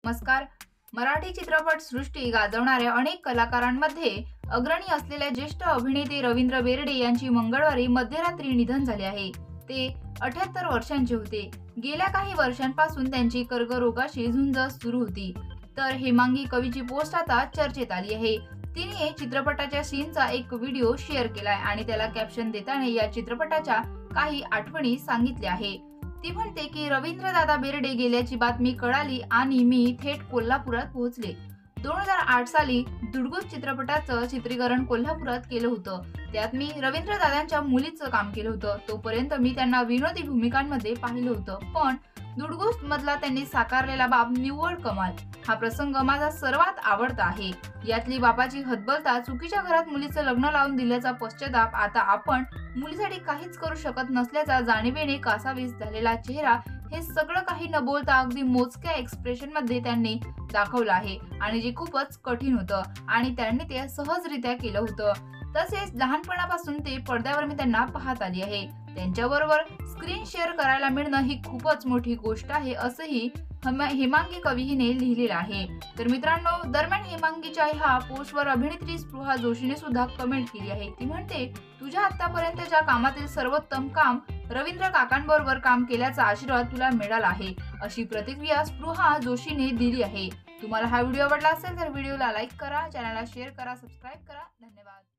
नमस्कार. मराठी चित्रपट सृष्टी गाजवणाऱ्या अनेक कलाकारांमध्ये अग्रणी असलेल्या ज्येष्ठ अभिनेते रवींद्र बेर्डे यांची मंगळवारी मध्यरात्री निधन झाले आहे. ते 78 वर्षांचे होते. गेल्या काही वर्षांपासून त्यांची कर्करोगाशी झुंज सुरू होती. तर हेमांगी कवीची पोस्ट आता चर्चेत आली आहे. तिने चित्रपटाच्या सीनचा एक व्हिडिओ शेअर केलाय आणि त्याला कॅप्शन देताना या चित्रपटाच्या काही आठवणी सांगितल्या आहे. ती म्हणते की रवींद्र दादा बेर्डे गेल्याची बातमी कळाली आणि मी थेट कोल्हापुरात पोहोचले. 2008 साली दुडगुस चित्रपटाचं चित्रीकरण कोल्हापुरात केलं होतं. त्यात मी रवींद्र दादांच्या मुलीचं काम केलं होतं. तोपर्यंत मी त्यांना विनोदी भूमिकांमध्ये पाहिलं होतं, पण दुडगुस मधला त्यांनी साकारलेला बाप निव्वळ कमाल. हा प्रसंग माझा सर्वात आवडता आहे. यातली बापाची हतबलता, चुकीच्या घरात मुलीचं लग्न लावून दिल्याचा पश्चाताप, आता आपण मुलीसाठी काहीच करू शकत नसल्याचा जाणीवेने कासावीस झालेला चेहरा, हे सगळं काही न बोलता अगदी मोजक्या एक्सप्रेशन मध्ये त्यांनी दाखवलं आहे आणि जे खूपच कठीण होतं आणि त्यांनी ते सहजरित्या केलं होतं. तसेच लहानपणापासून ते पडद्यावर मी त्यांना पाहत आली आहे. त्यांच्याबरोबर स्क्रीन शेअर करायला मिळणं ही खूपच मोठी गोष्ट आहे, असंही हेमांगी कवी हिने लिहिलेलं आहे. तर मित्रांनो, दरम्यान हेमांगीच्या ह्या पोस्टवर अभिनेत्री स्पृहा जोशीने सुद्धा कमेंट केली आहे. ती म्हणते, तुझ्या आतापर्यंतच्या कामातील सर्वोत्तम काम रवींद्र काकांबरोबर काम केल्याचा आशीर्वाद तुला मिळाला आहे, अशी प्रतिक्रिया स्पृहा जोशीने दिली आहे. तुम्हाला हा व्हिडिओ आवडला असेल तर व्हिडिओला लाईक करा, चॅनलला शेअर करा, सबस्क्राईब करा. धन्यवाद.